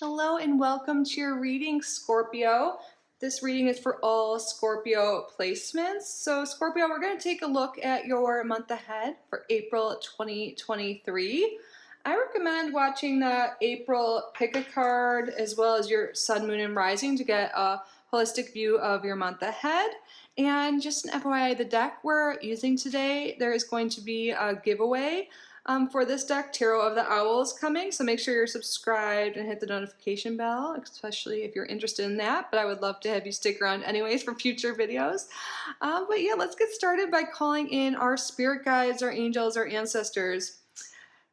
Hello and welcome to your reading, Scorpio. This reading is for all Scorpio placements. So Scorpio, we're going to take a look at your month ahead for April 2023. I recommend watching the April pick a card as well as your sun, moon, and rising to get a holistic view of your month ahead. And just an FYI, the deck we're using today, there is going to be a giveaway for this deck, Tarot of the Owl, is coming, so make sure you're subscribed and hit the notification bell, especially if you're interested in that, but I would love to have you stick around anyways for future videos. But yeah, let's get started by calling in our spirit guides, our angels, our ancestors.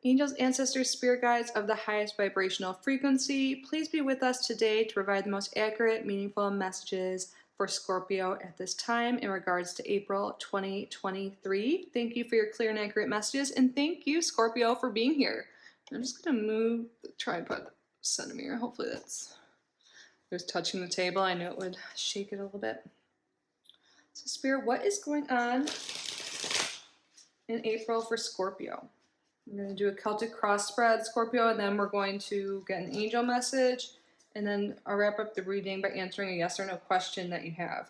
Angels, ancestors, spirit guides of the highest vibrational frequency, please be with us today to provide the most accurate, meaningful messages for Scorpio at this time in regards to April 2023. Thank you for your clear and accurate messages, and thank you, Scorpio, for being here. I'm just going to move the tripod centimeter. Hopefully that's there's touching the table. I knew it would shake it a little bit. So, Spirit, what is going on in April for Scorpio? I'm going to do a Celtic cross spread, Scorpio, and then we're going to get an angel message, and then I'll wrap up the reading by answering a yes or no question that you have.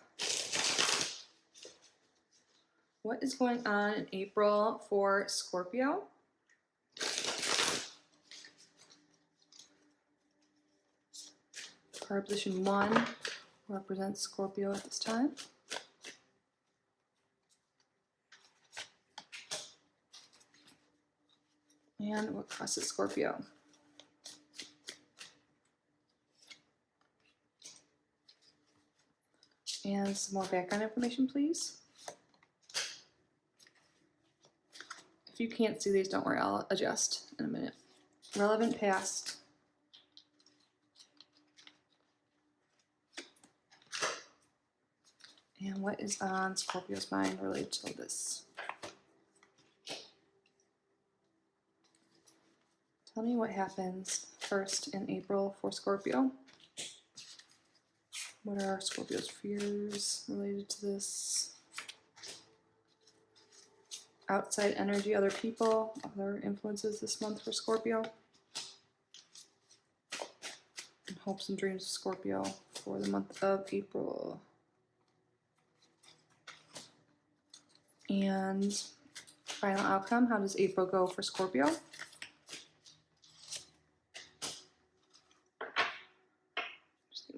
What is going on in April for Scorpio? Card position 1 represents Scorpio at this time. And what crosses Scorpio? And some more background information, please. If you can't see these, don't worry, I'll adjust in a minute. Relevant past. And what is on Scorpio's mind related to this? Tell me what happens first in April for Scorpio. What are Scorpio's fears related to this? Outside energy, other people, other influences this month for Scorpio. And hopes and dreams of Scorpio for the month of April. And final outcome, how does April go for Scorpio?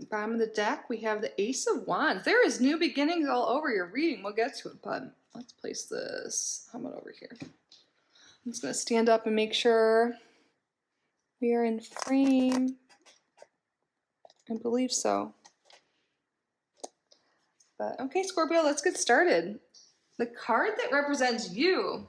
Bottom of the deck, we have the Ace of Wands. There is new beginnings all over your reading. We'll get to it, but let's place this. How about over here? I'm just going to stand up and make sure we are in frame. I believe so. But okay, Scorpio, let's get started. The card that represents you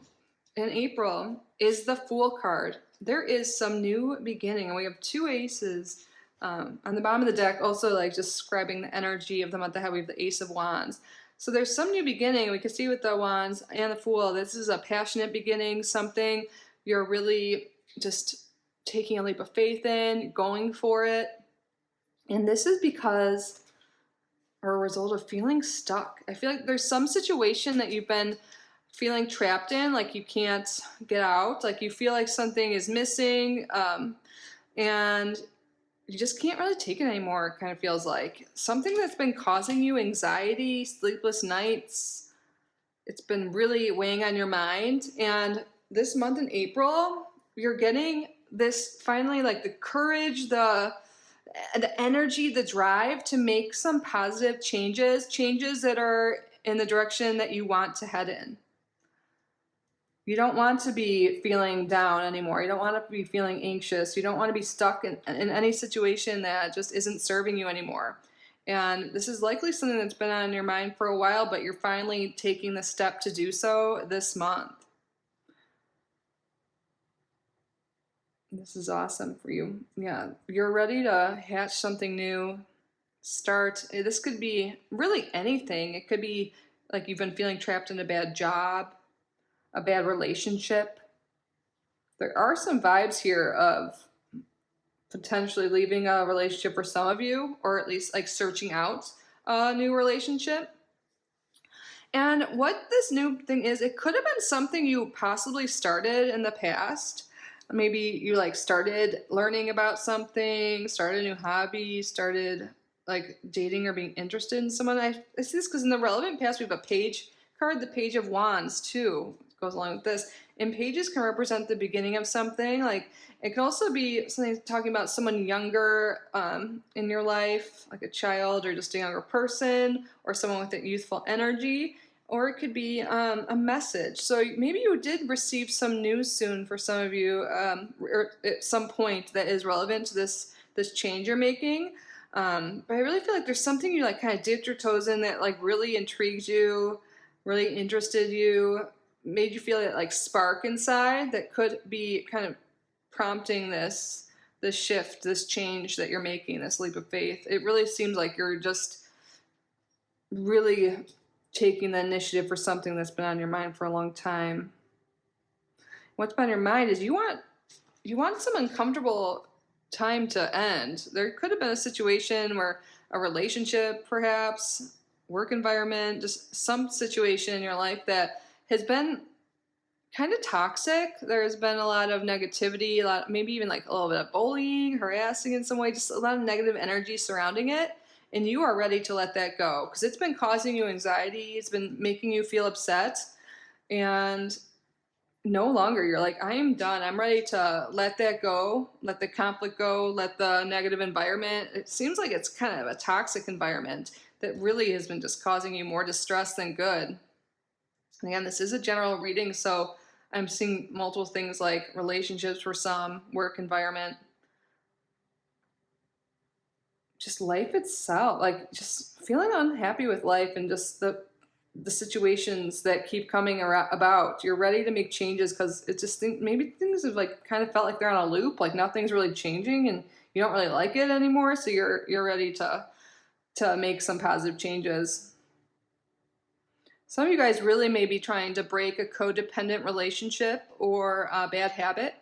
in April is the Fool card. There is some new beginning, and we have two aces. On the bottom of the deck, also like describing the energy of the month ahead, we have the Ace of Wands. So there's some new beginning. We can see with the Wands and the Fool, this is a passionate beginning, something you're really just taking a leap of faith in, going for it. And this is because, or a result of feeling stuck. I feel like there's some situation that you've been feeling trapped in, like you can't get out, like you feel like something is missing, and you just can't really take it anymore, it kind of feels like. Something that's been causing you anxiety, sleepless nights, it's been really weighing on your mind. And this month in April, you're getting this finally, like the courage, the energy, the drive to make some positive changes that are in the direction that you want to head in. You don't want to be feeling down anymore. You don't want to be feeling anxious. You don't want to be stuck in any situation that just isn't serving you anymore. And this is likely something that's been on your mind for a while, but you're finally taking the step to do so this month. This is awesome for you. Yeah, you're ready to hatch something new, start. This could be really anything. It could be like you've been feeling trapped in a bad job, a bad relationship. There are some vibes here of potentially leaving a relationship for some of you, or at least like searching out a new relationship. And what this new thing is, it could have been something you possibly started in the past, Maybe you like started learning about something, started a new hobby, started like dating or being interested in someone. I see this because in the relevant past we have a page card, the Page of Wands too goes along with this. And pages can represent the beginning of something. Like it can also be something talking about someone younger in your life, like a child or just a younger person or someone with a youthful energy. Or it could be a message. So maybe you did receive some news soon for some of you, or at some point that is relevant to this change you're making. But I really feel like there's something you like kind of dipped your toes in that like really intrigued you, really interested you, made you feel that like spark inside that could be kind of prompting this shift, this change that you're making, this leap of faith. It really seems like you're just really taking the initiative for something that's been on your mind for a long time. What's been on your mind is you want some uncomfortable time to end. There could have been a situation where a relationship, perhaps, work environment, just some situation in your life that has been kind of toxic. There's been a lot of negativity, maybe even like a little bit of bullying, harassing in some way, just a lot of negative energy surrounding it. And you are ready to let that go because it's been causing you anxiety. It's been making you feel upset. And no longer you're like, I am done. I'm ready to let that go, let the conflict go, let the negative environment. It seems like it's kind of a toxic environment that really has been just causing you more distress than good. And again, this is a general reading, so I'm seeing multiple things like relationships for some, work environment, just life itself, like just feeling unhappy with life and just the situations that keep coming about. You're ready to make changes because it's just maybe things have like kind of felt like they're on a loop, like nothing's really changing and you don't really like it anymore. So you're ready to make some positive changes. Some of you guys really may be trying to break a codependent relationship or a bad habit.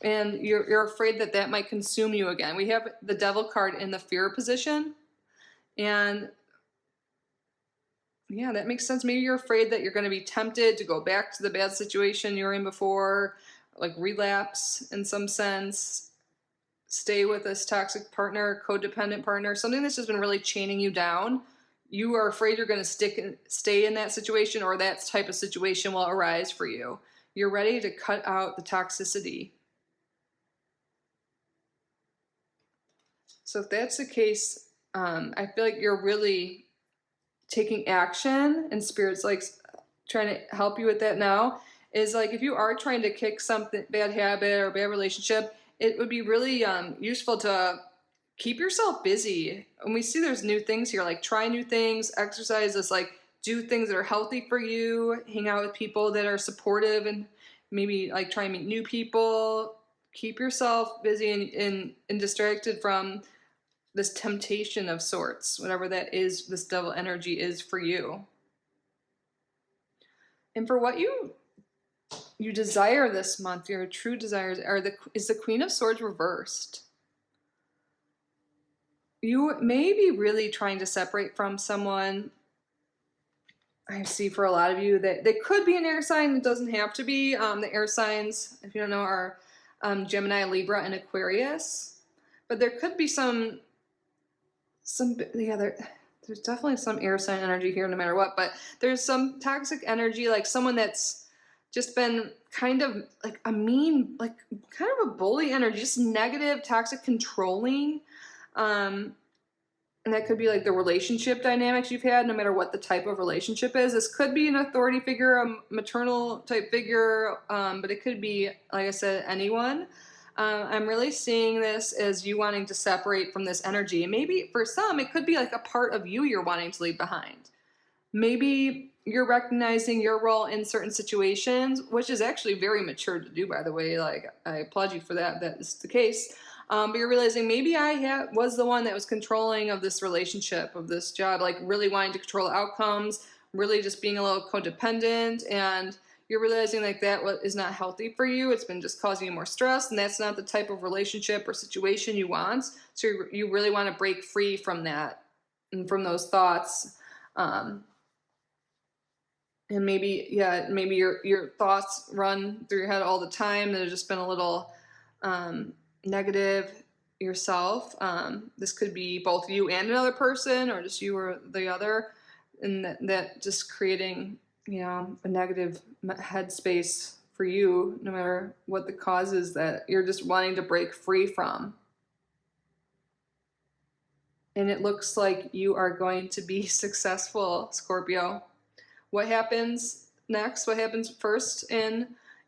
And you're afraid that that might consume you again. We have the Devil card in the fear position. And yeah, that makes sense. Maybe you're afraid that you're going to be tempted to go back to the bad situation you were in before, like relapse in some sense, stay with this toxic partner, codependent partner, something that's just been really chaining you down. You are afraid you're going to stay in that situation or that type of situation will arise for you. You're ready to cut out the toxicity. So if that's the case, I feel like you're really taking action, and Spirit's like trying to help you with that now. Is like if you are trying to kick something bad habit or bad relationship, it would be really useful to keep yourself busy. And we see there's new things here, like try new things, exercises, like do things that are healthy for you, hang out with people that are supportive, and maybe like try and meet new people. Keep yourself busy and distracted from this temptation of sorts, whatever that is, this devil energy is for you. And for what you desire this month, your true desires is the Queen of Swords reversed. You may be really trying to separate from someone. I see for a lot of you that they could be an air sign. It doesn't have to be. The air signs, if you don't know, are Gemini, Libra, and Aquarius. But there could be there's definitely some air sign energy here no matter what. But there's some toxic energy, like someone that's just been kind of like a mean, like kind of a bully energy, just negative, toxic, controlling. And that could be like the relationship dynamics you've had, no matter what the type of relationship is. This could be an authority figure, a maternal type figure, but it could be, like I said, anyone. I'm really seeing this as you wanting to separate from this energy. And maybe for some, it could be like a part of you you're wanting to leave behind. Maybe you're recognizing your role in certain situations, which is actually very mature to do, by the way. Like, I applaud you for that. That is the case. But you're realizing maybe I was the one that was controlling of this relationship, of this job, like really wanting to control outcomes, really just being a little codependent, and you're realizing like that is not healthy for you. It's been just causing you more stress, and that's not the type of relationship or situation you want. So you really want to break free from that and from those thoughts. And maybe, yeah, maybe your thoughts run through your head all the time. There's just been a little negative yourself. This could be both you and another person, or just you or the other, and that just creating, a negative headspace for you, no matter what the cause is that you're just wanting to break free from. And it looks like you are going to be successful, Scorpio. What happens next? What happens first in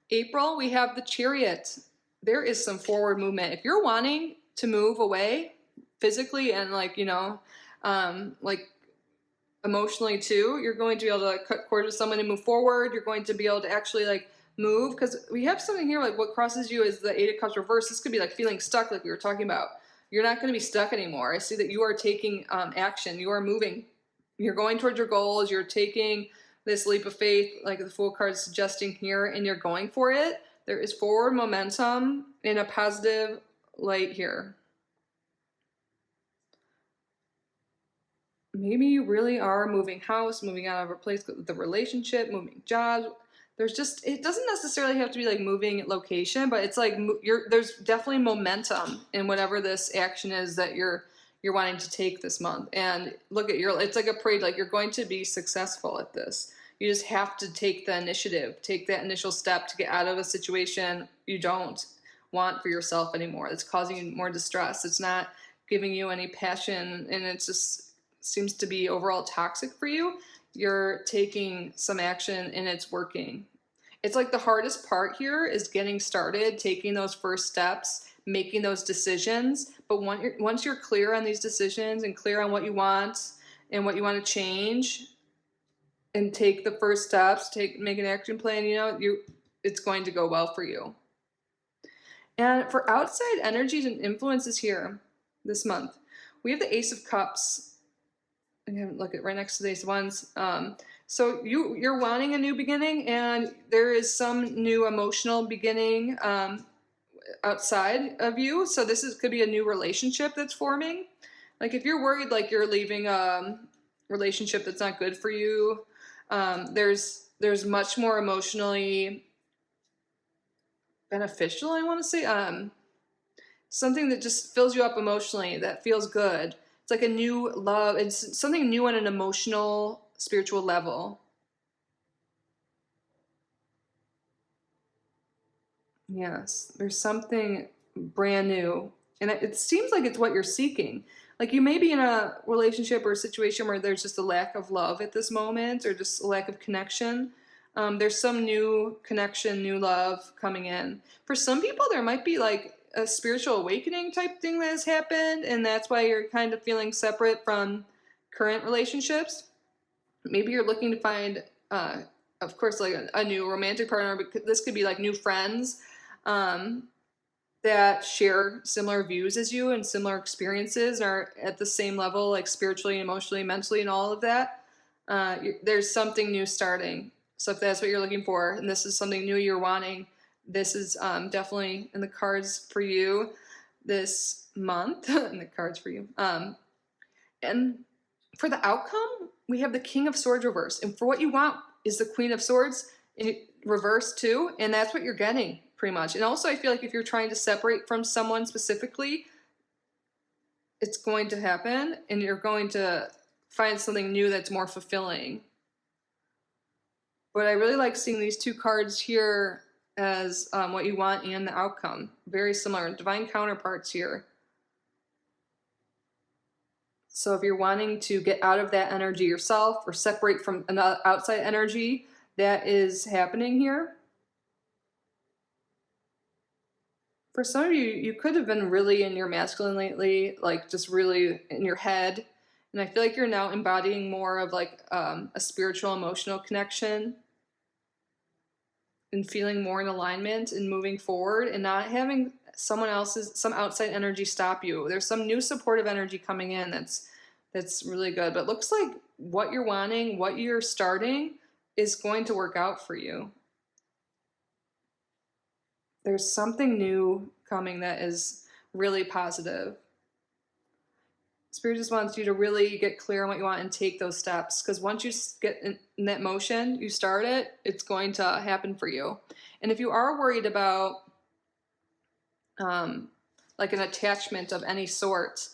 April? We have the Chariot. There is some forward movement. If you're wanting to move away physically and like emotionally too, you're going to be able to cut cords with someone and move forward. You're going to be able to actually move, because we have something here like what crosses you is the Eight of Cups reversed. This could be like feeling stuck, like we were talking about. You're not going to be stuck anymore. I see that you are taking action. You are moving. You're going towards your goals. You're taking this leap of faith, like the Fool card is suggesting here, and you're going for it. There is forward momentum in a positive light here. Maybe you really are moving house, moving out of a place with the relationship, moving jobs. It doesn't necessarily have to be like moving location, but it's like there's definitely momentum in whatever this action is that you're wanting to take this month. And look at it's like a parade, like you're going to be successful at this. You just have to take the initiative, take that initial step to get out of a situation you don't want for yourself anymore. It's causing you more distress. It's not giving you any passion, and it just seems to be overall toxic for you. You're taking some action and it's working. It's like the hardest part here is getting started, taking those first steps, making those decisions. But once you're clear on these decisions and clear on what you want and what you want to change, and take the first steps, make an action plan, it's going to go well for you. And for outside energies and influences here this month, we have the Ace of Cups. Again, look at right next to the Ace of Wands. So you're wanting a new beginning, and there is some new emotional beginning outside of you. So could be a new relationship that's forming. Like if you're worried like you're leaving a relationship that's not good for you, there's much more emotionally beneficial, I want to say, something that just fills you up emotionally, that feels good. It's like a new love. It's something new on an emotional, spiritual level. Yes, there's something brand new, and it seems like it's what you're seeking. Like you may be in a relationship or a situation where there's just a lack of love at this moment, or just a lack of connection. There's some new connection, new love coming in. For some people, there might be like a spiritual awakening type thing that has happened, and that's why you're kind of feeling separate from current relationships. Maybe you're looking to find, of course, like a new romantic partner, but this could be like new friends that share similar views as you and similar experiences, and are at the same level, like spiritually, emotionally, mentally, and all of that. There's something new starting. So if that's what you're looking for, and this is something new you're wanting, this is definitely in the cards for you this month. In the cards for you. And for the outcome, we have the King of Swords reversed. And for what you want is the Queen of Swords in reverse too. And that's what you're getting pretty much. And also I feel like if you're trying to separate from someone specifically, it's going to happen, and you're going to find something new that's more fulfilling. But I really like seeing these two cards here as what you want and the outcome. Very similar, divine counterparts here. So if you're wanting to get out of that energy yourself or separate from an outside energy, that is happening here. For some of you, you could have been really in your masculine lately, like just really in your head. And I feel like you're now embodying more of like a spiritual, emotional connection, and feeling more in alignment and moving forward, and not having some outside energy stop you. There's some new supportive energy coming in that's really good. But it looks like what you're wanting, what you're starting, is going to work out for you. There's something new coming that is really positive. Spirit just wants you to really get clear on what you want and take those steps, because once you get in that motion, you start it, it's going to happen for you. And if you are worried about like an attachment of any sort,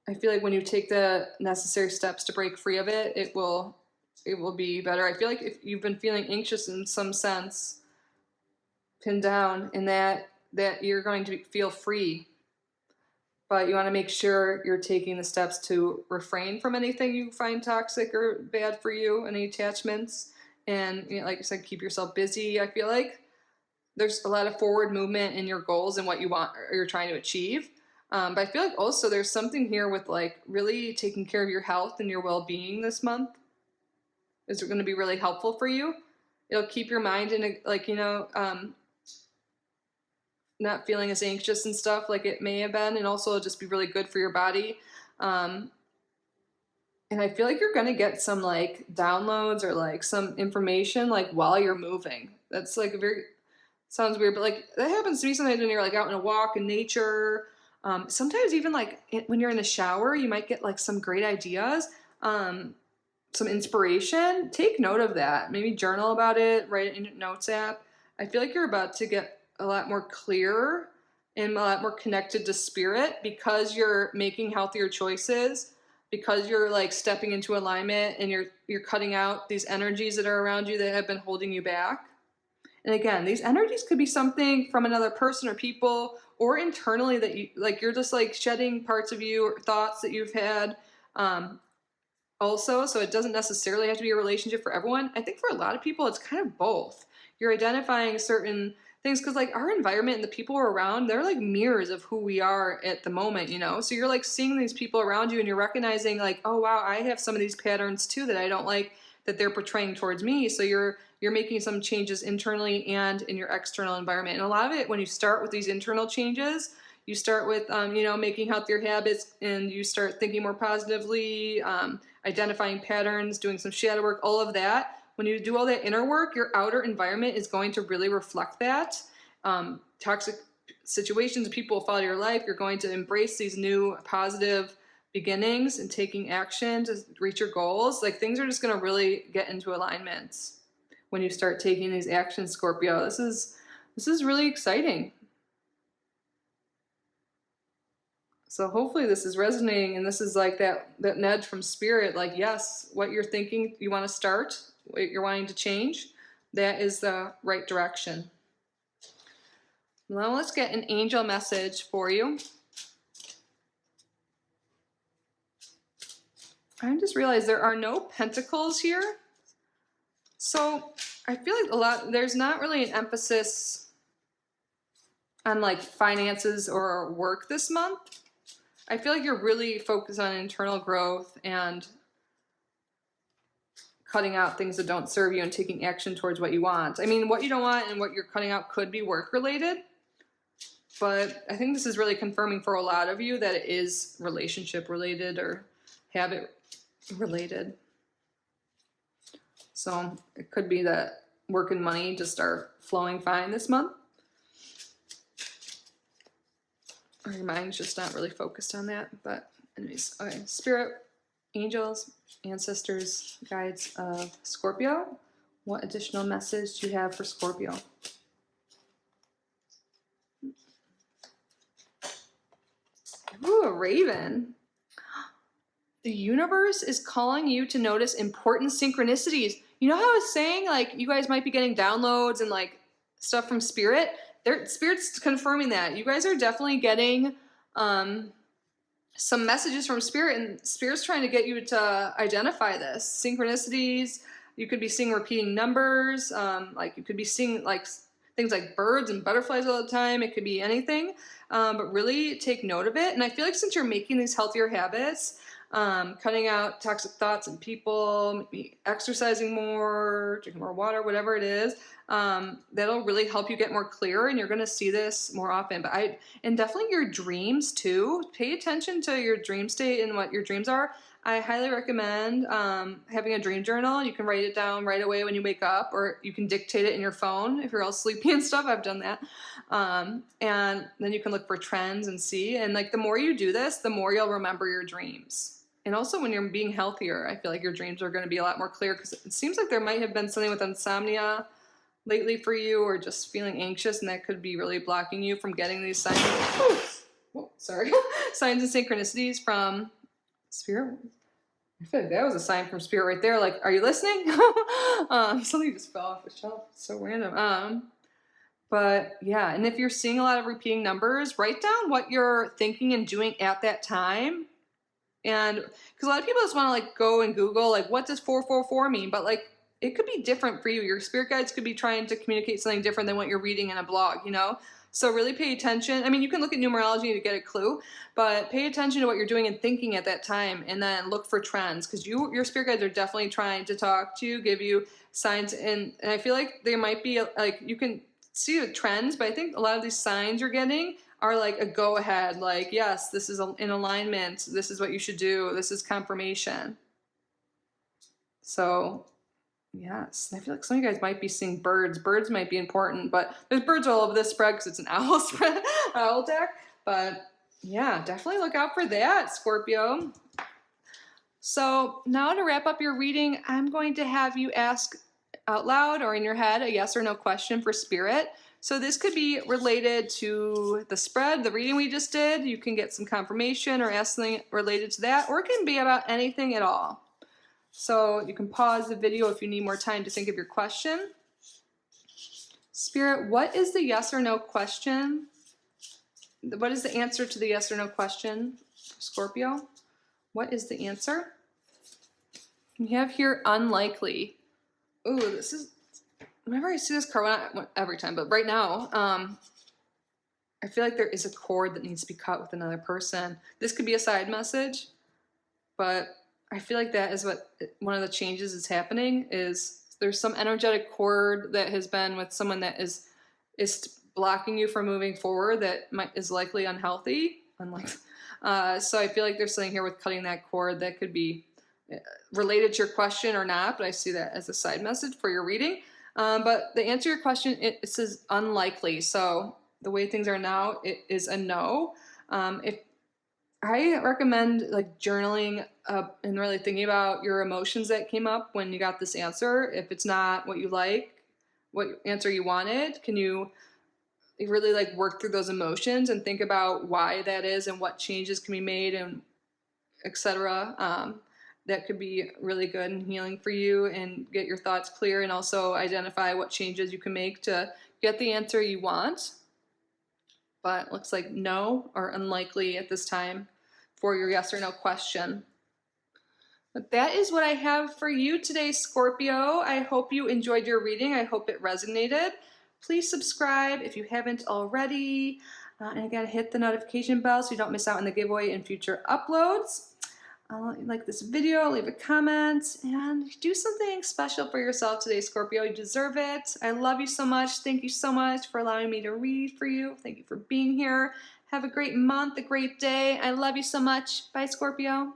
I feel like when you take the necessary steps to break free of it, it will be better. I feel like if you've been feeling anxious in some sense, pinned down, and that you're going to feel free, but you want to make sure you're taking the steps to refrain from anything you find toxic or bad for you, any attachments. And like I said, keep yourself busy. I feel like there's a lot of forward movement in your goals and what you want or you're trying to achieve. But I feel like also there's something here with like really taking care of your health and your well-being this month is going to be really helpful for you. It'll keep your mind in not feeling as anxious and stuff like it may have been, and also it'll just be really good for your body. And I feel like you're going to get some like downloads or like some information like while you're moving. That's like sounds weird, but like that happens to me sometimes when you're like out on a walk in nature. Sometimes even like when you're in the shower, you might get like some great ideas, some inspiration. Take note of that. Maybe journal about it, write it in your notes app. I feel like you're about to get a lot more clear and a lot more connected to spirit because you're making healthier choices, because you're like stepping into alignment and you're cutting out these energies that are around you that have been holding you back. And again, these energies could be something from another person or people or internally that you're just like shedding parts of you or thoughts that you've had also. So it doesn't necessarily have to be a relationship for everyone. I think for a lot of people, it's kind of both. You're identifying certain things because like our environment and the people we're around, they're like mirrors of who we are at the moment, so you're like seeing these people around you and you're recognizing like, oh wow, I have some of these patterns too that I don't like that they're portraying towards me. So you're making some changes internally and in your external environment. And a lot of it, when you start with these internal changes, you start with making healthier habits, and you start thinking more positively, identifying patterns, doing some shadow work, all of that. When you do all that inner work, your outer environment is going to really reflect that. Toxic situations, people follow your life. You're going to embrace these new positive beginnings and taking action to reach your goals. Like things are just going to really get into alignment when you start taking these actions, Scorpio. This is really exciting. So hopefully this is resonating, and this is like that nudge from spirit, like, yes, what you're thinking you want to start, what you're wanting to change, that is the right direction. Now let's get an angel message for you. I just realized there are no pentacles here. So I feel like there's not really an emphasis on like finances or work this month. I feel like you're really focused on internal growth and cutting out things that don't serve you and taking action towards what you want. I mean, what you don't want and what you're cutting out could be work related, but I think this is really confirming for a lot of you that it is relationship related or habit related. So it could be that work and money just are flowing fine this month, or your mind's just not really focused on that. But anyways, okay, spirit, angels, ancestors, guides of Scorpio, what additional message do you have for Scorpio? Ooh, a raven. The universe is calling you to notice important synchronicities. You know how I was saying, like, you guys might be getting downloads and like stuff from spirit? Spirit's confirming that. You guys are definitely getting some messages from spirit, and spirit's trying to get you to identify this. Synchronicities, you could be seeing repeating numbers, like you could be seeing like things like birds and butterflies all the time. It could be anything, but really take note of it. And I feel like since you're making these healthier habits, cutting out toxic thoughts and people, maybe exercising more, drinking more water, whatever it is, that'll really help you get more clear, and you're going to see this more often. And definitely your dreams too. Pay attention to your dream state and what your dreams are. I highly recommend having a dream journal. You can write it down right away when you wake up, or you can dictate it in your phone if you're all sleepy and stuff. I've done that. And then you can look for trends and see. And like the more you do this, the more you'll remember your dreams. And also when you're being healthier, I feel like your dreams are going to be a lot more clear, because it seems like there might have been something with insomnia lately for you, or just feeling anxious, and that could be really blocking you from getting these signs. Signs and synchronicities from Spirit. I feel like that was a sign from Spirit right there. Like, are you listening? Something just fell off the shelf. It's so random. But yeah, and if you're seeing a lot of repeating numbers, write down what you're thinking and doing at that time. And because a lot of people just want to like go and Google like, what does 444 mean? But like, it could be different for you. Your spirit guides could be trying to communicate something different than what you're reading in a blog, you know? So really pay attention. I mean, you can look at numerology to get a clue, but pay attention to what you're doing and thinking at that time, and then look for trends, because your spirit guides are definitely trying to talk to you, give you signs, and I feel like there might be like, you can see the trends, but I think a lot of these signs you're getting are like a go ahead, like, yes, this is in alignment, this is what you should do, this is confirmation. So yes, I feel like some of you guys might be seeing birds. Birds might be important, but there's birds all over this spread because it's an owl spread, owl deck. But yeah, definitely look out for that, Scorpio. So now to wrap up your reading, I'm going to have you ask out loud or in your head a yes or no question for Spirit. So this could be related to the spread, the reading we just did. You can get some confirmation or ask something related to that, or it can be about anything at all. So you can pause the video if you need more time to think of your question. Spirit, what is the yes or no question? What is the answer to the yes or no question, Scorpio? What is the answer? We have here unlikely. Ooh, this is, whenever I see this card, not every time, but right now, I feel like there is a cord that needs to be cut with another person. This could be a side message, but I feel like that is what one of the changes is happening, is there's some energetic cord that has been with someone that is blocking you from moving forward, that is likely unhealthy. So I feel like there's something here with cutting that cord that could be related to your question or not, but I see that as a side message for your reading. But the answer to your question, it says unlikely. So the way things are now, it is a no. If I recommend like journaling and really thinking about your emotions that came up when you got this answer. If it's not what you like, what answer you wanted, can you really like work through those emotions and think about why that is and what changes can be made and etc. That could be really good and healing for you, and get your thoughts clear, and also identify what changes you can make to get the answer you want. But it looks like no or unlikely at this time for your yes or no question. But that is what I have for you today, Scorpio. I hope you enjoyed your reading. I hope it resonated. Please subscribe if you haven't already. And again, hit the notification bell so you don't miss out on the giveaway and future uploads. Like this video, leave a comment, and do something special for yourself today, Scorpio. You deserve it. I love you so much. Thank you so much for allowing me to read for you. Thank you for being here. Have a great month, a great day. I love you so much. Bye, Scorpio.